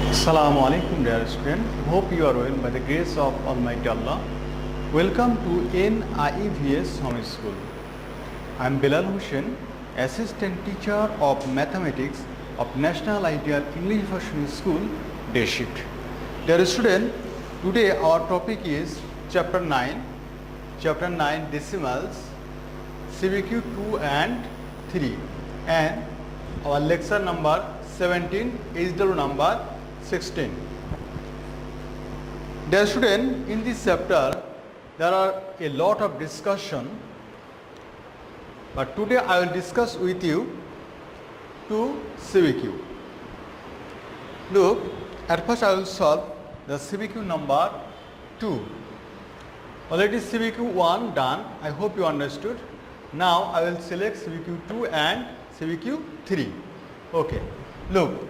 Assalamu alaikum dear student. Hope you are well by the grace of Almighty Allah. Welcome to NIEVS Home School. I am Bilal Hussain, Assistant Teacher of Mathematics of National Ideal English Version School, Day Shift. Dear student, today our topic is Chapter 9 Decimals, CBQ 2 and 3, and our lecture number 17, HW number 16. Dear student, in this chapter there are a lot of discussion, but today I will discuss with you two CBQ. Look, at first I will solve the CBQ number 2. Already CBQ 1 done, I hope you understood. Now I will select CBQ 2 and CBQ 3. Okay, look,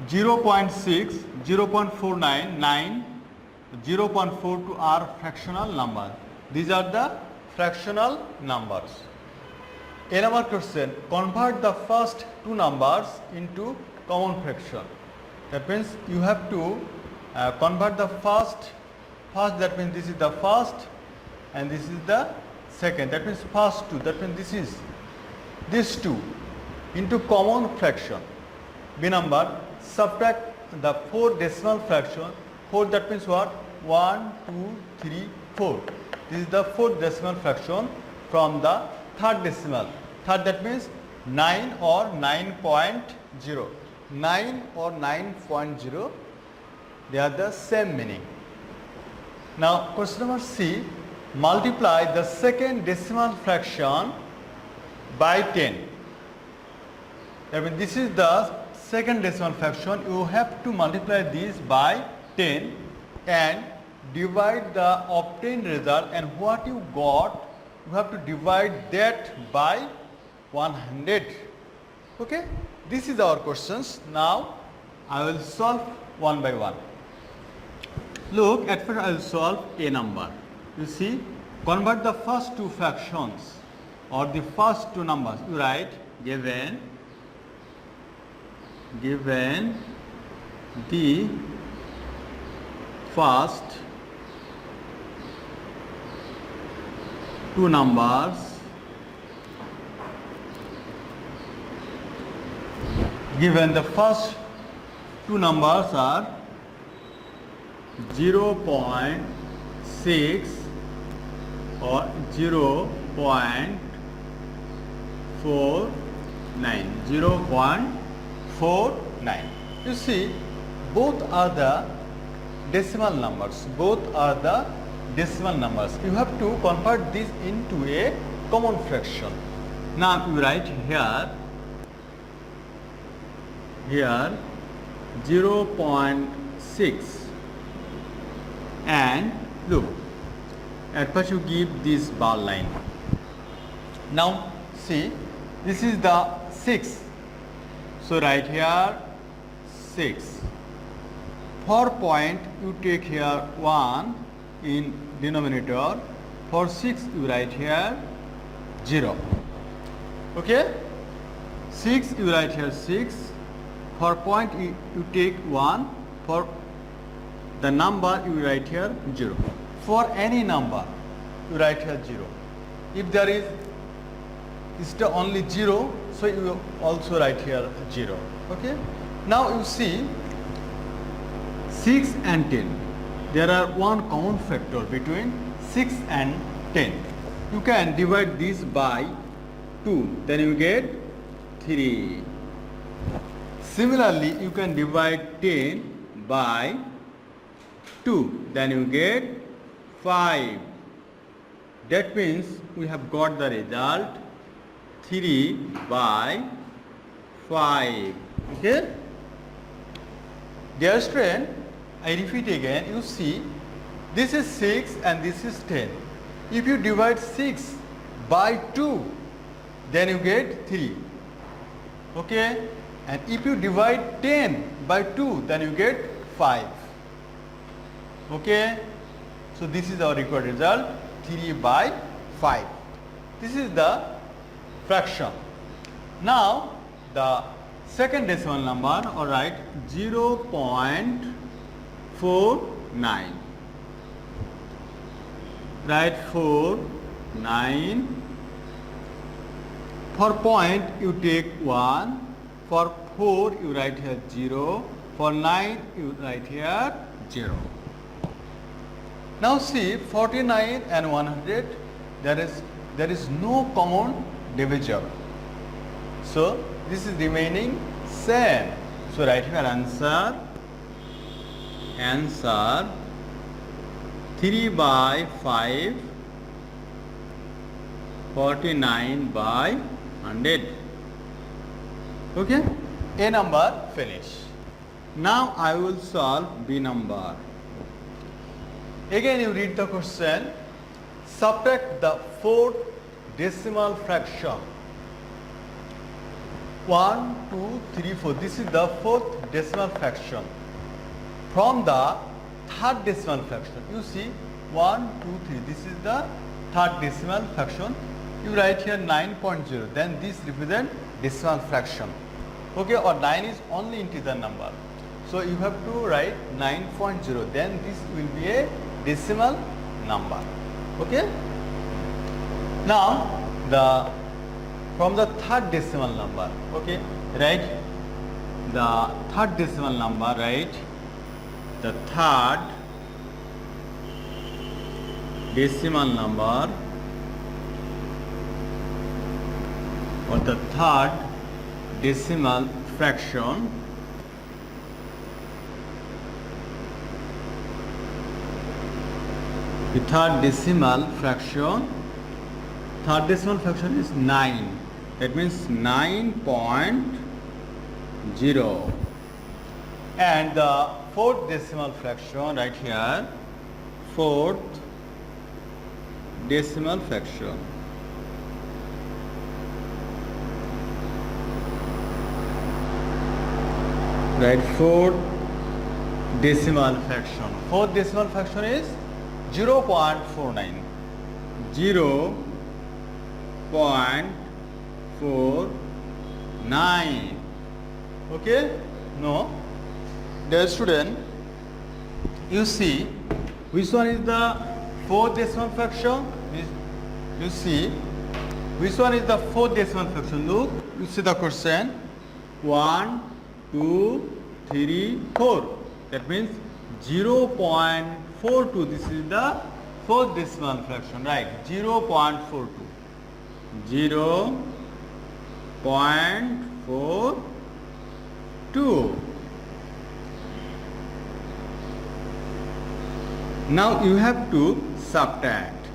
0.6, 0.49, 9, 0.42 are fractional numbers. These are the fractional numbers. In our question, convert the first two numbers into common fraction. That means you have to convert the first, that means this is the first and this is the second. That means first two, that means this is these two into common fraction. B number, subtract the 4 decimal fraction. 4, that means what? 1, 2, 3, 4. This is the 4th decimal fraction from the third decimal. Third, that means 9 or 9.0. 9 or 9.0, they are the same meaning. Now question number C, multiply the second decimal fraction by 10. That means this is the second decimal fraction. You have to multiply this by 10 and divide the obtained result, and what you got you have to divide that by 100. Okay, this is our questions. Now I will solve one by one. Look, at first I will solve a number. You see, convert the first two fractions or the first two numbers. You write given the first two numbers are 0.6 or 0.49. 0.49. You see, both are the decimal numbers. You have to convert this into a common fraction. Now you write here 0.6, and look, at first you give this bar line. Now see, this is the 6. So write here 6. For point you take here 1 in denominator. For 6 you write here 0. Okay? 6 you write here 6. For point you take 1. For the number you write here 0. For any number you write here 0. If there is only 0, so you also write here 0. Okay? Now you see 6 and 10. There are one common factor between 6 and 10. You can divide this by 2, then you get 3. Similarly, you can divide 10 by 2, then you get 5. That means we have got the result 3 by 5. Okay? Dear student, I repeat again, you see, this is 6 and this is 10. If you divide 6 by 2, then you get 3. Okay? And if you divide 10 by 2, then you get 5. Okay? So this is our required result, 3 by 5. This is the fraction. Now the second decimal number, all right, 0.49. Write 49. For point you take 1, for 4 you write here 0, for 9 you write here 0. Now see 49 and 100, there is no common divisor. So this is remaining same. So write here answer 3 by 5, 49 by 100. Okay, A number finish. Now I will solve B number. Again you read the question. Subtract the fourth decimal fraction. 1, 2, 3, 4. This is the fourth decimal fraction from the third decimal fraction. You see 1, 2, 3. This is the third decimal fraction. You write here 9.0. Then this represents decimal fraction. Okay, or 9 is only integer number. So you have to write 9.0. Then this will be a decimal number. Okay. Now from the third decimal number. Okay, write the third decimal number. Right, the third decimal number or the third decimal fraction. The third decimal fraction is 9. That means 9.0. And the fourth decimal fraction right here, fourth decimal fraction. Right, fourth decimal fraction. Fourth decimal fraction is 0.49. 0.49. Okay? No. Dear student, you see which one is the fourth decimal fraction? You see which one is the fourth decimal fraction? Look, you see the question. 1, 2, 3, 4. That means 0.42. This is the fourth decimal fraction, right? 0.42. 0.42. Now you have to subtract.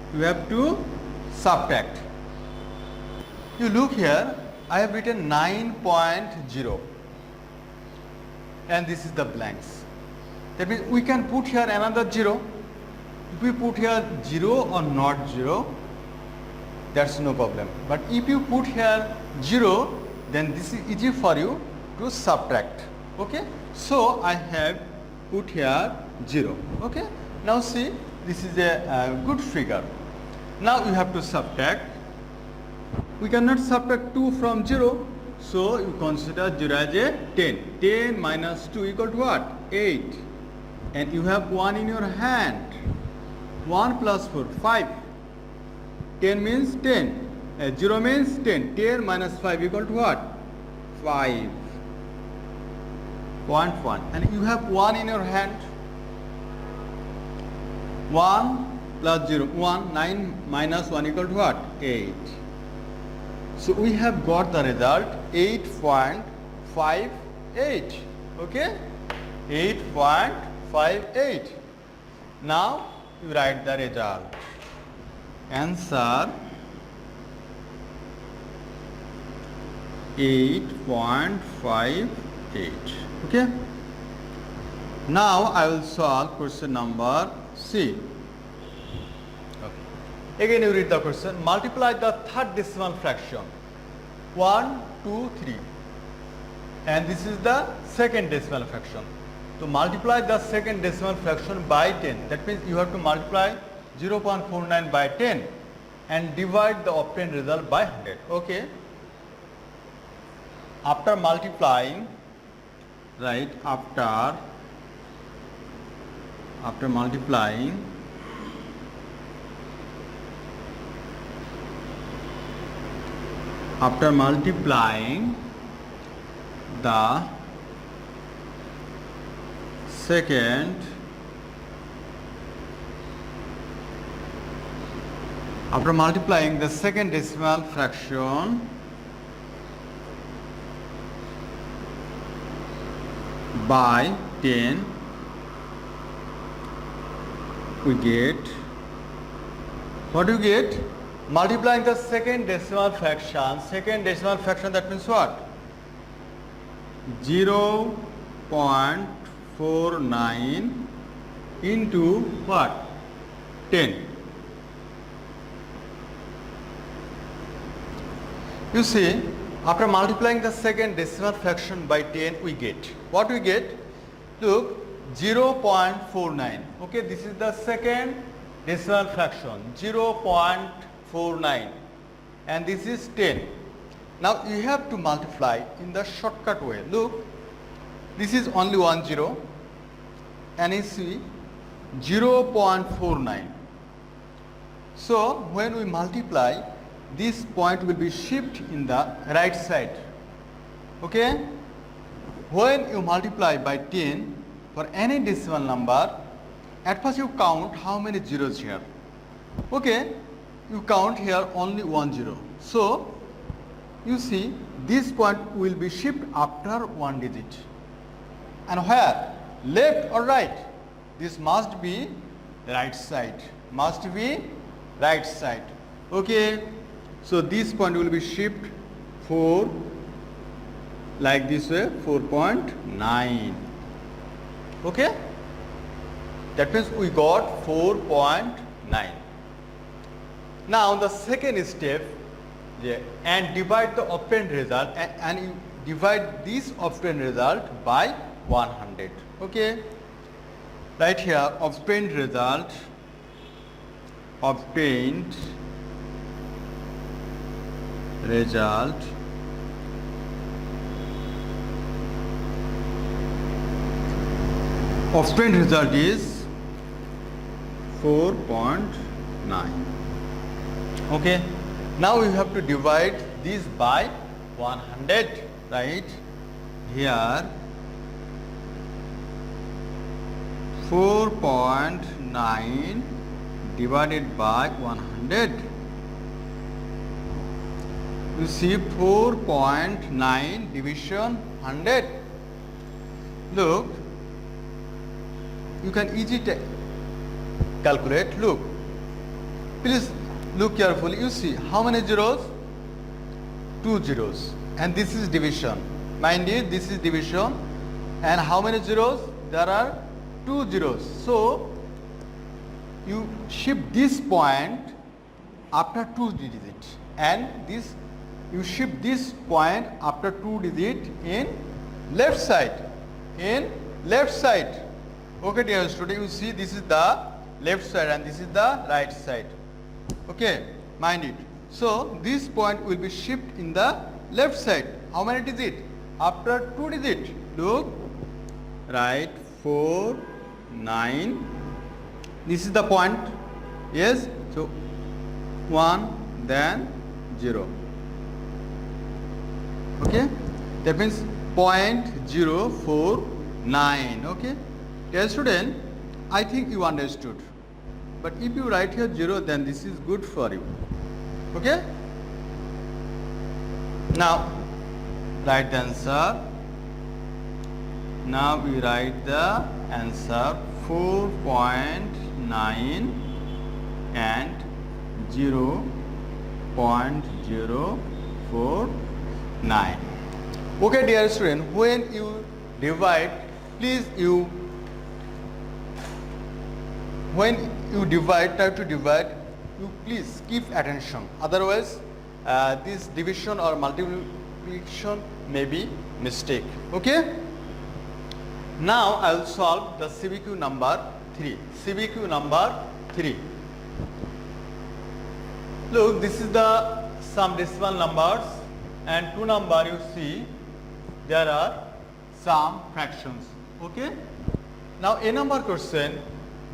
You look here, I have written 9.0 and this is the blanks. That means we can put here another 0. If we put here 0 or not 0, that's no problem. But if you put here 0, then this is easy for you to subtract. Okay, so I have put here 0. Okay, now see, this is a good figure. Now you have to subtract. We cannot subtract 2 from 0, so you consider 0 as a 10. 10 minus 2 equal to what? 8. And you have 1 in your hand. 1 plus 4, 5. 10 means 10. 0 means 10. 10 minus 5 equal to what? 5. 0.1. And you have 1 in your hand. 1 plus 0, 1. 9 minus 1 equal to what? 8. So we have got the result 8.58. Okay? 8.58. Now you write the result. Answer 8.58. Okay? Now I will solve question number C. Okay. Again you read the question. Multiply the third decimal fraction. 1, 2, 3. And this is the second decimal fraction. To multiply the second decimal fraction by 10, that means you have to multiply 0.49 by 10 and divide the obtained result by 100. Okay. after multiplying, right, after multiplying the second decimal fraction by 10, we get, what do you get? Multiplying the second decimal fraction, that means what? 0.49 into what? 10. You see, after multiplying the second decimal fraction by 10, we get, what we get? Look, 0.49. Okay, this is the second decimal fraction, 0.49, and this is 10. Now you have to multiply in the shortcut way. Look, this is only 1 0, and you see 0.49. So when we multiply, this point will be shifted in the right side. Okay? When you multiply by 10 for any decimal number, at first you count how many zeros here. Okay? You count here only 1 0. So you see this point will be shifted after 1 digit. And where? Left or right? This must be right side. Okay? So this point will be shifted 4, like this way, 4.9. Okay? That means we got 4.9. Now the second step, and divide the obtained result, and you divide this obtained result by 100. Okay? Right here, obtained result of 100 is 4.9. Okay, now we have to divide this by 100, right? Here 4.9 divided by 100. You see 4.9 division 100. Look, you can easily calculate. Look, please look carefully. You see how many zeros? 2 zeros. And this is division. Mind you, this is division. And how many zeros? There are 2 zeros. So you shift this point after 2 digits, and this you shift this point after 2 digits in left side. Okay, dear student, you see this is the left side and this is the right side. Okay, mind it. So this point will be shifted in the left side. How many digits? After 2 digits. Look, right, 4, 9. This is the point. Yes. So 1, then 0. Okay. That means 0.049. Okay. Dear student, I think you understood. But if you write here 0, then this is good for you. Okay. Now write the answer. Now we write the answer 4.9 and 0.049. Okay, dear student, when you divide, please when you divide, try to divide, you please keep attention. Otherwise, this division or multiplication may be mistake. Okay. Now I will solve the CBQ number 3. CBQ number 3. Look, this is the some decimal numbers and 2 number you see there are some fractions. Okay. Now a number question,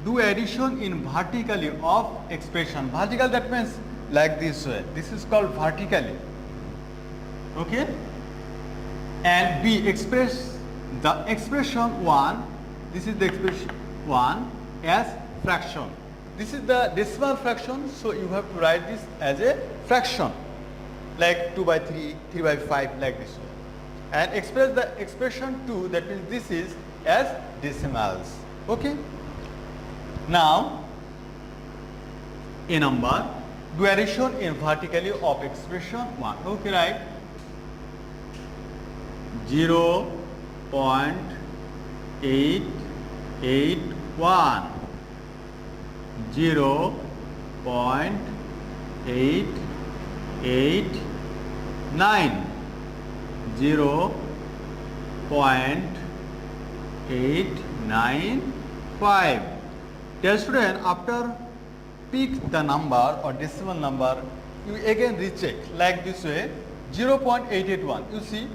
do addition in vertically of expression. Vertical, that means like this way. This is called vertically. Okay. And B, express the expression 1. This is the expression 1 as fraction. This is the decimal fraction, so you have to write this as a fraction, like 2 by 3, 3 by 5, like this way. And express the expression 2, that means this is as decimals. Okay. Now a number, do addition in vertically of expression 1. Okay, right. 0.881, 0.889, 0.895. Dear student, after pick the number or decimal number, you again recheck like this way. 0.881, you see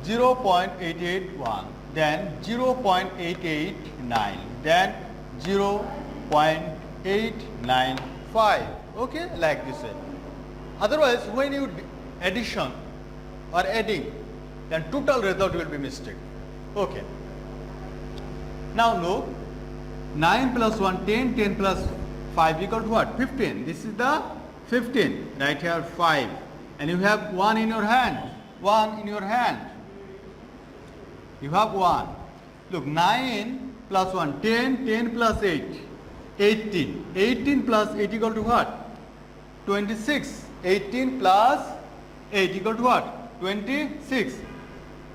0.881, then 0.889, then 0.895. Okay, like this way. Otherwise, when you addition or adding, then total result will be mistake. Okay. Now look, 9 plus 1, 10, 10 plus 5 equal to what? 15. This is the 15. Right here 5. And you have 1 in your hand. 1 in your hand. You have 1. Look, 9 plus 1, 10, 10 plus 8, 18. 18 plus 8 equal to what? 26. 18 plus 8 equal to what? 26.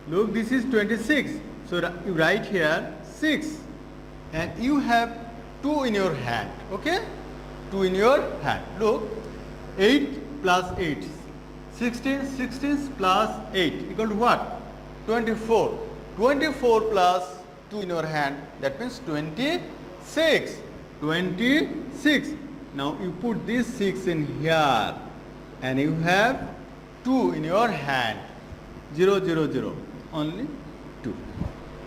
Look, this is 26. So you write here 6. And you have 2 in your hand. Okay? 2 in your hand. Look, 8 plus 8. 16, 16 plus 8 equal to what? 24. 24 plus 2 in your hand, that means 26. 26. Now you put this 6 in here and you have 2 in your hand. 0, 0, 0. Only 2.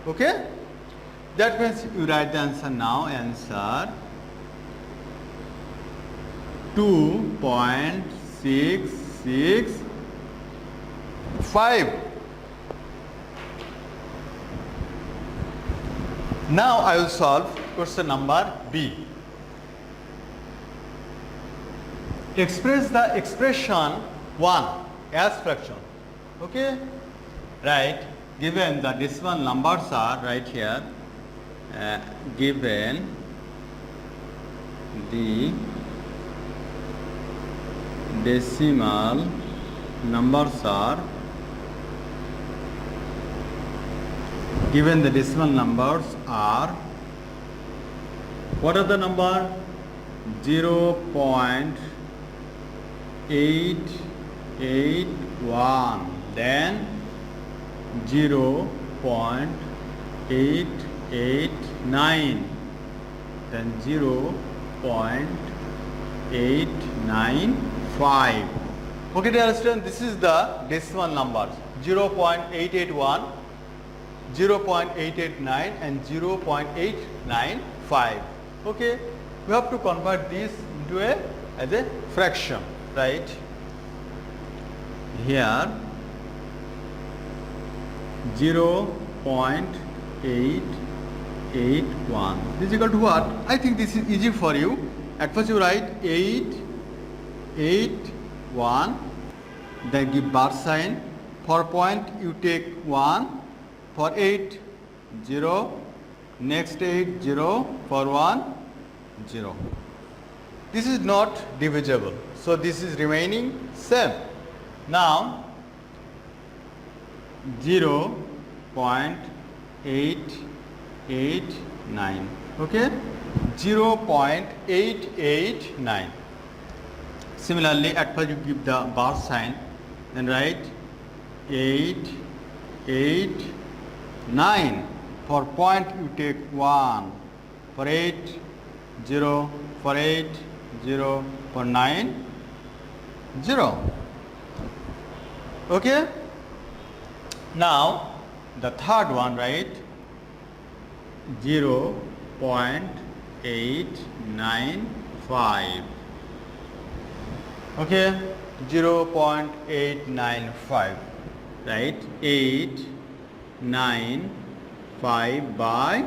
Okay? That means you write the answer now. Answer 2.665. Now I will solve question number B. Express the expression 1 as fraction. Okay? Right. Given the decimal numbers are right here. Given the decimal numbers are what are the number? 0.881, then 0.889, then 0.895. Okay, dear students, this is the decimal numbers: 0.881, 0.889 and 0.895. Okay, we have to convert this into as a fraction, right? Here 0.881 this is equal to what? I think this is easy for you. At first you write 881, then give bar sign. For point you take 1, for 8 0, next 8 0, for 1 0. This is not divisible, so this is remaining same. Now 0.889. Okay, 0.889. Similarly, at first you give the bar sign, then write 889. For point you take 1, for 8 0, for 8 0, for 9 0. Okay. Now the third one, right? 0.895. Okay, 0.895, right? 895 by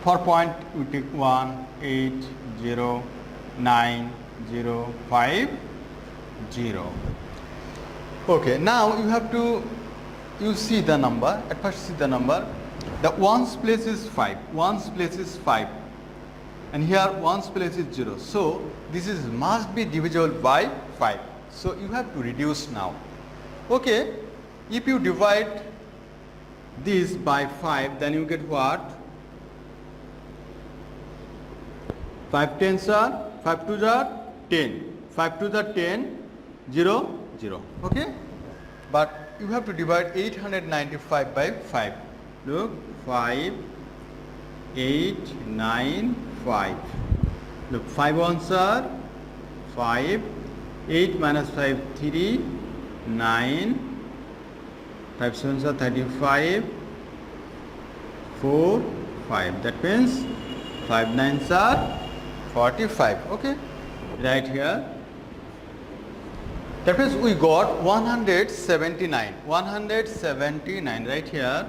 4.1809050. Okay, now you have to, you see the number, at first see the number. The ones place is 5, ones place is 5, and here ones place is 0. So this is must be divisible by 5. So you have to reduce now. Okay, if you divide this by 5, then you get what? 5 tens are 5 twos are 10, 5 twos are 10, 0 0. Okay, but you have to divide 895 by 5. Look, 5 8 9 5. Look, 5 ones are 5, 8 minus 5 3, 9, 5 sevens are 35, 4 5. That means 5 nines are 45. Okay, right here. That means we got 179. 179 right here.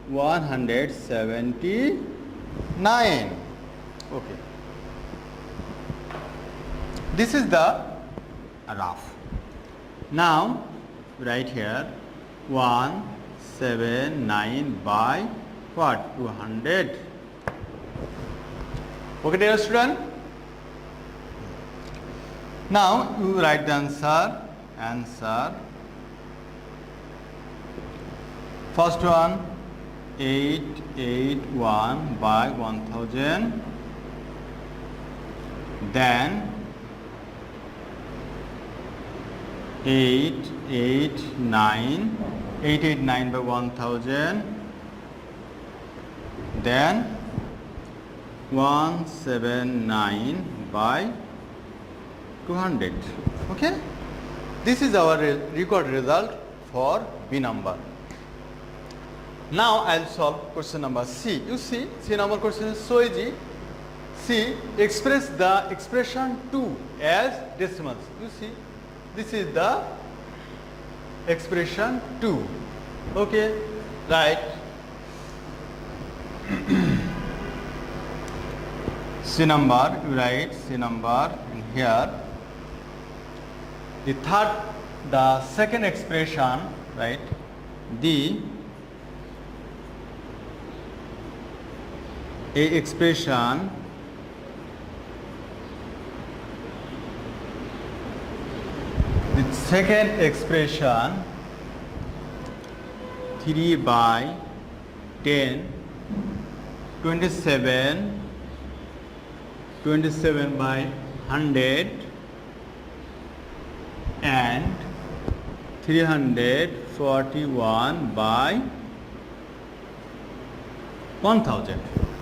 179. Okay. This is the rough. Now right here 179 by what? 200. Okay, dear student. Now you write the answer. First one, 881 by 1000. Then 889 by 1000. Then 179 by 200. Okay, this is our record result for B number. Now I'll solve question number C. You see, C number question is so easy. C, express the expression 2 as decimals. You see, this is the expression 2. Okay, right. C number, you write C number in here. The second expression, right? The expression the second expression 3 by 10, 27 by 100 and 341 by 1000.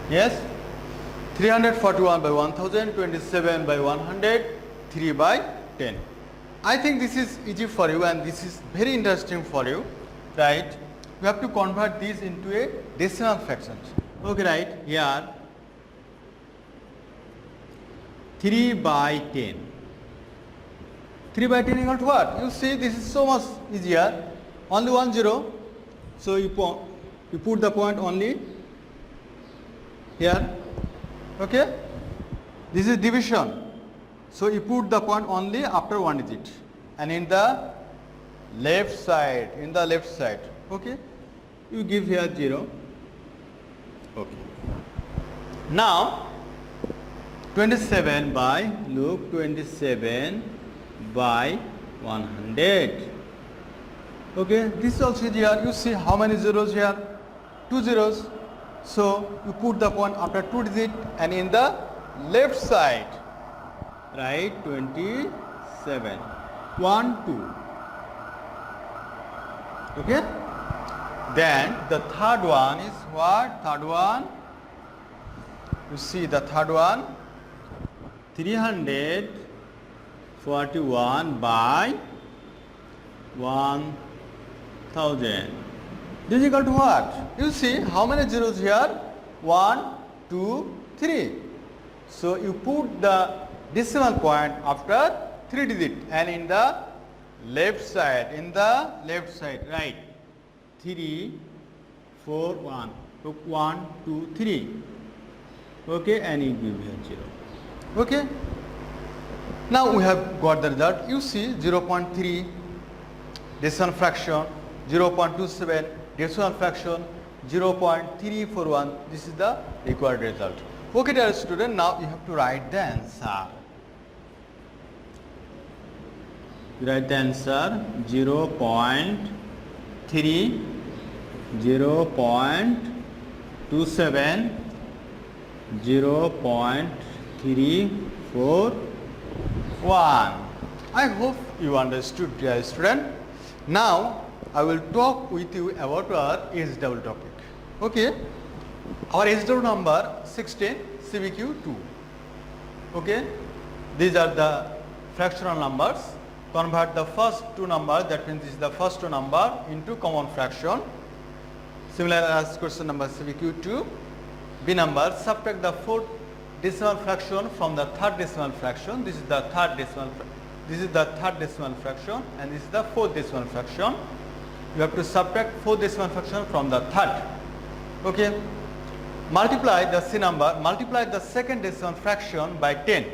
Yes, 341 by 1000, 27 by 100, 3 by 10. I think this is easy for you and this is very interesting for you, right? You have to convert these into a decimal fractions. Okay, right, here 3 by 10. 3 by 10 equal to what? You see, this is so much easier. Only 1 0. So you put the point only here. Okay, this is division. So you put the point only after one digit and in the left side, okay, you give here 0. Okay, now 27 by, look, 27 by 100. Okay, this is also here. You see how many zeros here? 2 zeros. So you put the point after 2 digit and in the left side, right? 27. 1 2. Okay. Then the third one is what? Third one. You see the third one. 341 by 1000. This is equal to what? You see how many zeros here? 1, 2, 3. So you put the decimal point after 3 digit and in the left side, right. 3, 4, 1. Took 1, 2, 3. Okay, and you give here 0. Okay. Now we have got the result. You see 0.3 decimal fraction, 0.27 decimal fraction, 0.341. This is the required result. Okay, dear student, now you have to write the answer. You write the answer 0.3, 0.27, 0.341. I hope you understood, dear student. Now I will talk with you about our SW topic. Okay, our SW number 16, CBQ 2. Okay, these are the fractional numbers. Convert the first two numbers, that means this is the first two number, into common fraction. Similar as question number CBQ 2. B number, subtract the fourth decimal fraction from the third decimal fraction. This is the third decimal fraction, and this is the fourth decimal fraction. You have to subtract fourth decimal fraction from the third. Okay. Multiply the C number, multiply the second decimal fraction by 10.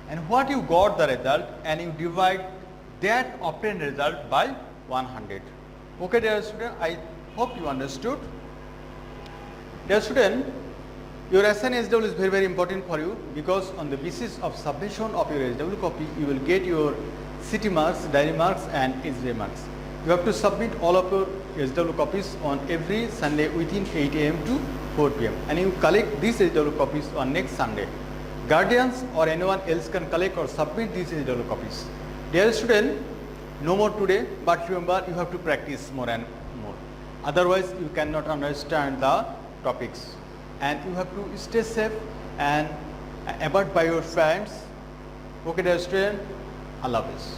And what you got the result, and you divide that obtained result by 100. Okay, dear student, I hope you understood. Dear student, your SNSW is very important for you, because on the basis of submission of your SW copy, you will get your CT marks, diary marks and HJ marks. You have to submit all of your SW copies on every Sunday within 8 AM to 4 PM, and you collect these SW copies on next Sunday. Guardians or anyone else can collect or submit these SW copies. Dear student, no more today, but remember you have to practice more and more. Otherwise you cannot understand the topics, and you have to stay safe and abide by your friends. Okay, dear student, Allah Hafiz.